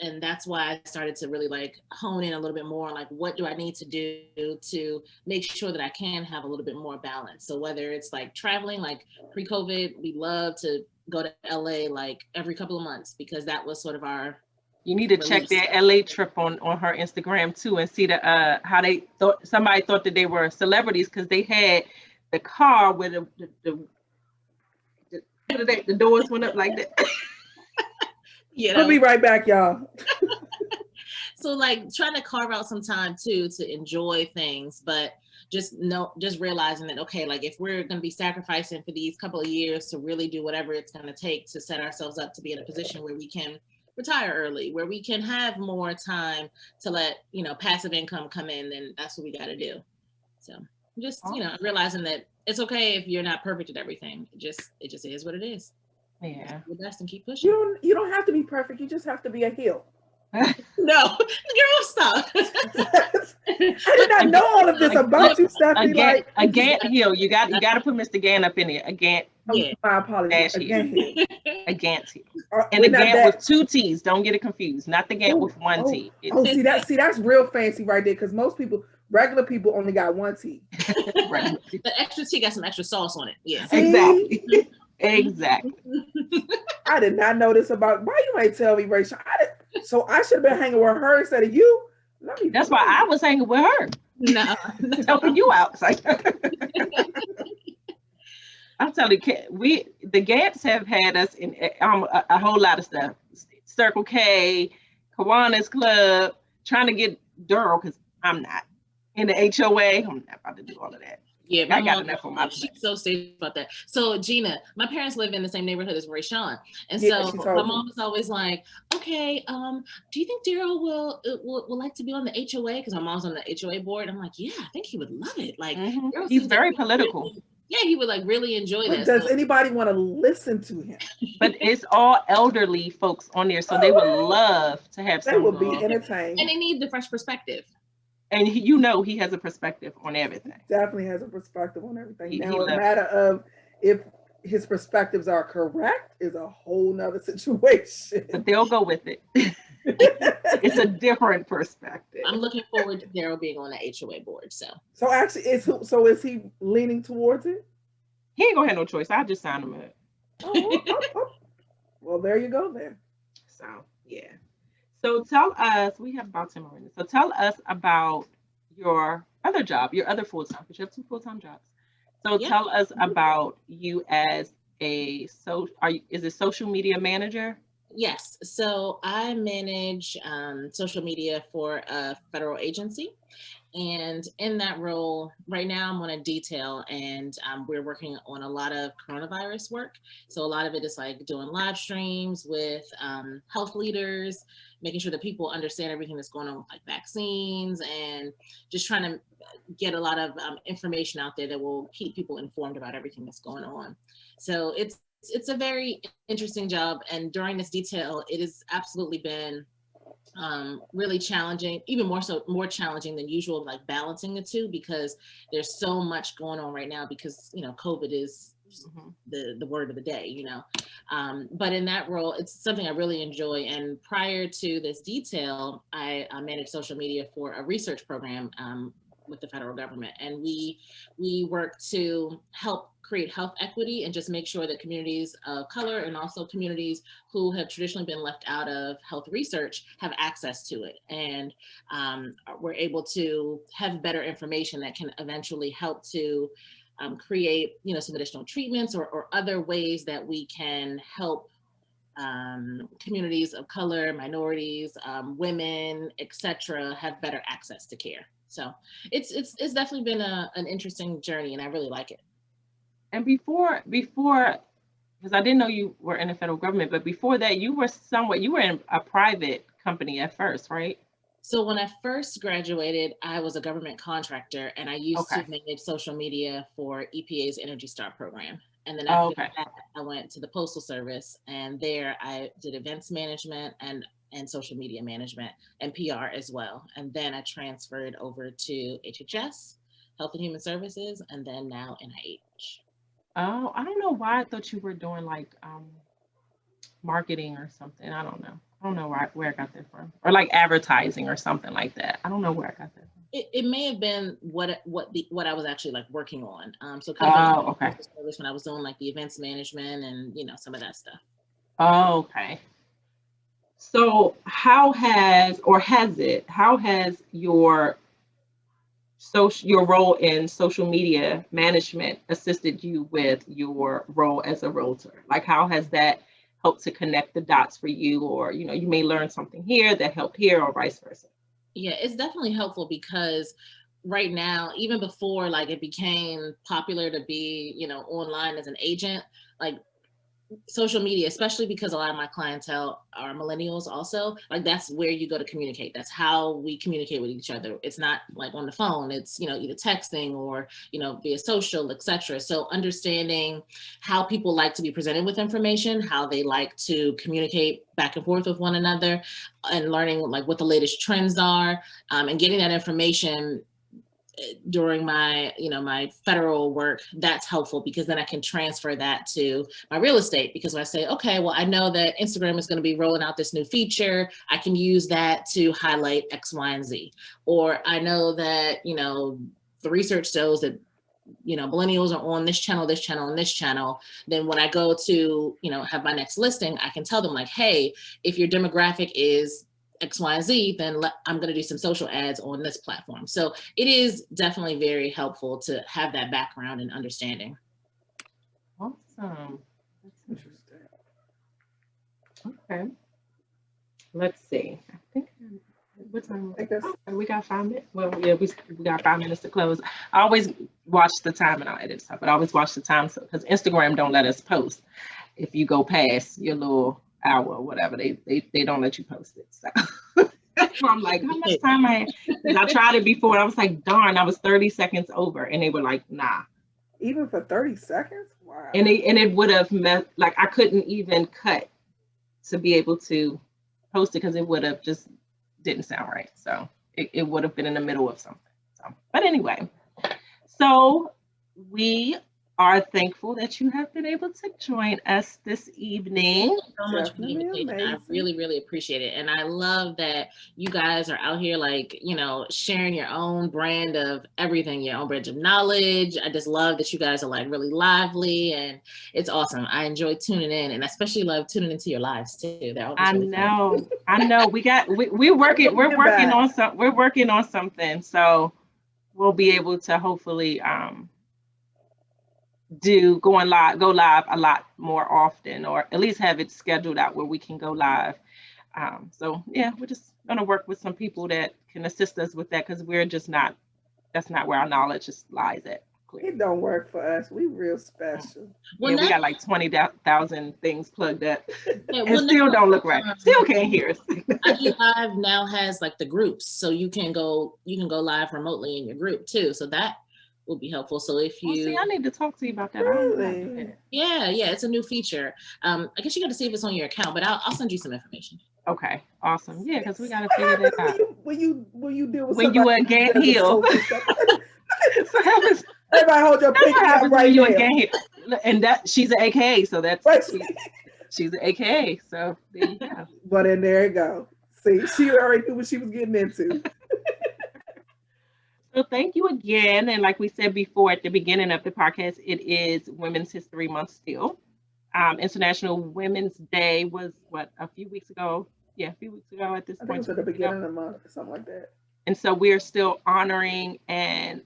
And that's why I started to really like hone in a little bit more on like, what do I need to do to make sure that I can have a little bit more balance? So whether it's like traveling, like pre-COVID, we love to go to LA like every couple of months because that was sort of our You need to check their LA trip on her Instagram too and see the how they thought somebody thought that they were celebrities because they had the car with the doors went up like that. Yeah, we'll be right back, y'all. So like trying to carve out some time too to enjoy things, but just realizing that, okay, like if we're going to be sacrificing for these couple of years to really do whatever it's going to take to set ourselves up to be in a position where we can retire early, where we can have more time to let, passive income come in, then that's what we got to do. So just, realizing that it's okay if you're not perfect at everything. It just is what it is. Yeah. Do your best and keep pushing. You don't have to be perfect. You just have to be a heel. No, girl, stop. I did not know all of this about you, Stephanie. A Gant heel. You got to put Mr. Gant up in here. A Gant. Yeah. My apologies. A Gant heel. A Gant heel. And a Gant with 2 T's. Don't get it confused. Not the Gant with 1 T. See that's real fancy right there. Because most people, regular people, only got 1 T. Right. The extra T got some extra sauce on it. Yeah. Exactly. Exactly. I did not know this about. Why you might tell me, Rachel? So I should have been hanging with her instead of you. That's why I was hanging with her. No. Helping you out. I'm telling you, the Gants have had us in a whole lot of stuff. Circle K, Kiwanis Club, trying to get Daryl because I'm not in the HOA. I'm not about to do all of that. Yeah, I got enough on my plate. She's so safe about that. So Gina, my parents live in the same neighborhood as Rayshawn, and so my mom was always like, "Okay, do you think Daryl will like to be on the HOA?" Because my mom's on the HOA board. I'm like, "Yeah, I think he would love it." Like, he's very political. Yeah, he would like really enjoy this. Does anybody want to listen to him? But it's all elderly folks on there, so they would love to have someone. They would be entertained, and they need the fresh perspective. And he has a perspective on everything. Definitely has a perspective on everything. Now, a matter of if his perspectives are correct is a whole nother situation. But they'll go with it. It's a different perspective. I'm looking forward to Daryl being on the HOA board. So actually, is he leaning towards it? He ain't gonna have no choice. I just signed him up. Oh. Well, there you go then. So yeah. So tell us, we have about 10 more minutes. So tell us about your other job, your other full-time, because you have 2 full-time jobs. So tell us about you as is it social media manager? Yes. So I manage social media for a federal agency. And in that role, right now I'm on a detail and we're working on a lot of coronavirus work. So a lot of it is like doing live streams with health leaders, making sure that people understand everything that's going on with like vaccines and just trying to get a lot of information out there that will keep people informed about everything that's going on. So it's a very interesting job. And during this detail, it has absolutely been really challenging, even more challenging than usual, like balancing the two, because there's so much going on right now because, COVID is the word of the day, but in that role, it's something I really enjoy. And prior to this detail, I managed social media for a research program with the federal government, and we work to help create health equity and just make sure that communities of color and also communities who have traditionally been left out of health research have access to it, and we're able to have better information that can eventually help to create some additional treatments or other ways that we can help communities of color, minorities, women, etc., have better access to care. So it's definitely been an interesting journey, and I really like it. And before, because I didn't know you were in the federal government, but before that, you were in a private company at first, right? So when I first graduated, I was a government contractor, and I used Okay. to manage social media for EPA's Energy Star program. And then Oh, after okay. that, I went to the Postal Service, and there I did events management and social media management and PR as well. And then I transferred over to HHS, Health and Human Services, and then now NIH. Oh, I don't know why I thought you were doing like marketing or something. I don't know. I don't know where I got that from, or like advertising or something like that. I don't know where I got that from. It may have been what I was actually like working on. So it could Oh, have been okay. Postal Service when I was doing like the events management and some of that stuff. Oh, okay. So how has your role in social media management assisted you with your role as a realtor? Like, how has that helped to connect the dots for you? Or, you may learn something here that helped here, or vice versa. Yeah, it's definitely helpful because right now, even before like it became popular to be, online as an agent, like social media, especially because a lot of my clientele are millennials also, like that's where you go to communicate. That's how we communicate with each other. It's not like on the phone, it's either texting or via social, etc. So understanding how people like to be presented with information, how they like to communicate back and forth with one another, and learning like what the latest trends are, and getting that information during my my federal work, that's helpful because then I can transfer that to my real estate. Because when I say, okay, well, I know that Instagram is going to be rolling out this new feature, I can use that to highlight X, Y, and Z. Or I know that the research shows that millennials are on this channel, and this channel. Then when I go to have my next listing, I can tell them like, hey, if your demographic is X, Y, and Z, then I'm going to do some social ads on this platform. So it is definitely very helpful to have that background and understanding. Awesome. That's Interesting. Okay. Let's see. I think what time? We got 5 minutes. Well, yeah, we got 5 minutes to close. I always watch the time, and I'll edit stuff, but I always watch the time because Instagram don't let us post if you go past your little hour or whatever. They don't let you post it. So I'm like, how much time I? Because I tried it before, and I was like, darn, I was 30 seconds over, and they were like, nah. Even for 30 seconds? Wow. And it would have meant like I couldn't even cut to be able to post it because it would have just didn't sound right. So it would have been in the middle of something. So, but anyway, so we are thankful that you have been able to join us this evening. So much for the invitation. I really, really appreciate it. And I love that you guys are out here like, sharing your own brand of everything, your own brand of knowledge. I just love that you guys are like really lively, and it's awesome. I enjoy tuning in, and I especially love tuning into your lives too. They're always really fun. I know. We're working on something. So we'll be able to hopefully go live a lot more often, or at least have it scheduled out where we can go live. So yeah, we're just going to work with some people that can assist us with that, because that's not where our knowledge lies at. It don't work for us. We real special. Well, yeah, we got like 20,000 things plugged up, and still don't look right. Still can't hear us. IG Live now has like the groups, so you can go live remotely in your group too. So that will be helpful. So if you, I need to talk to you about that. Really? Yeah, it's a new feature. I guess you got to see if it's on your account, but I'll send you some information. Okay, awesome. Yeah, because we got to What figure that happens out. when you deal with When you somebody again who does heal. social stuff? So happens, Everybody hold your that's what pinky up happens when right you now. again heal. And that she's an AKA, so that's Right. she's an AKA. So there you go. But then there you go. See, she already knew what she was getting into. So thank you again. And like we said before at the beginning of the podcast, it is Women's History Month still. International Women's Day was what, a few weeks ago? Yeah, a few weeks ago at this I think it point. was at the beginning of the month or something like that. And so we're still honoring and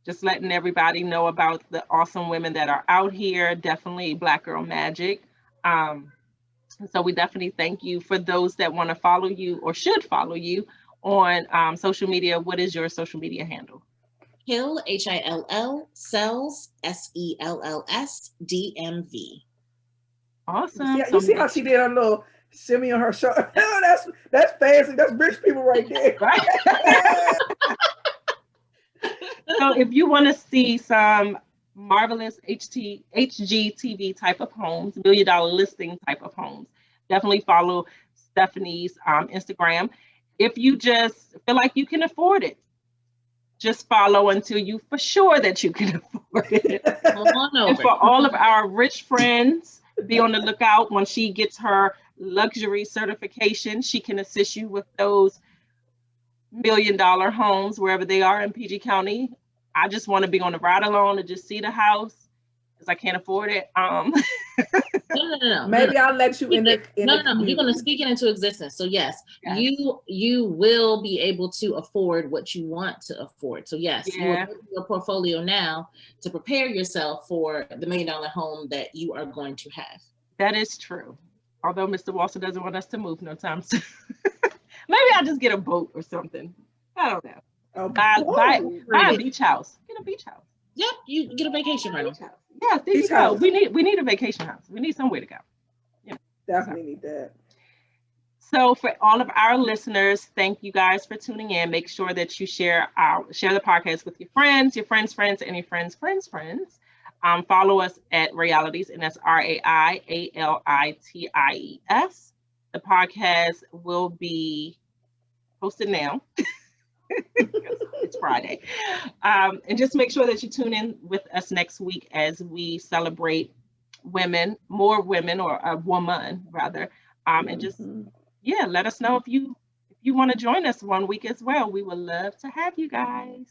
just letting everybody know about the awesome women that are out here. Definitely Black Girl Magic. And so we definitely thank you. For those that want to follow you or should follow you on social media, what is your social media handle? Hill, Hill, Sells, SELLS, DMV. Awesome. You see how she did a little shimmy on her shoulder? That's fancy. That's rich people right there. Right. So if you want to see some marvelous HGTV type of homes, $1 million listing type of homes, definitely follow Stephanie's Instagram. If you just feel like you can afford it, just follow until you for sure that you can afford it. And for all of our rich friends, be on the lookout. When she gets her luxury certification, she can assist you with those $1 million homes wherever they are in PG County. I just want to be on the ride along to just see the house because I can't afford it. No. Maybe I'll let you in the No. You're going to speak it into existence. So yes, you will be able to afford what you want to afford. So yes, you are building your portfolio now to prepare yourself for the $1 million home that you are going to have. That is true. Although Mr. Walter doesn't want us to move no time soon. Maybe I'll just get a boat or something. I don't know. Buy a beach house. Get a beach house. Yep, you get a vacation rental. Yeah, there you go. We need a vacation house. We need somewhere to go. Definitely need that. So for all of our listeners, thank you guys for tuning in. Make sure that you share the podcast with your friends, and your friends' friends. Follow us at Realities, and that's RAIALITIES. The podcast will be posted now. It's Friday. And just make sure that you tune in with us next week as we celebrate more women, or a woman rather. And just, let us know if you want to join us one week as well. We would love to have you guys.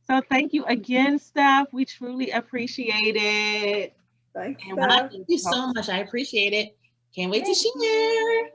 So thank you again, Steph. We truly appreciate it. Thanks, Thank you so much. I appreciate it. Can't wait to share.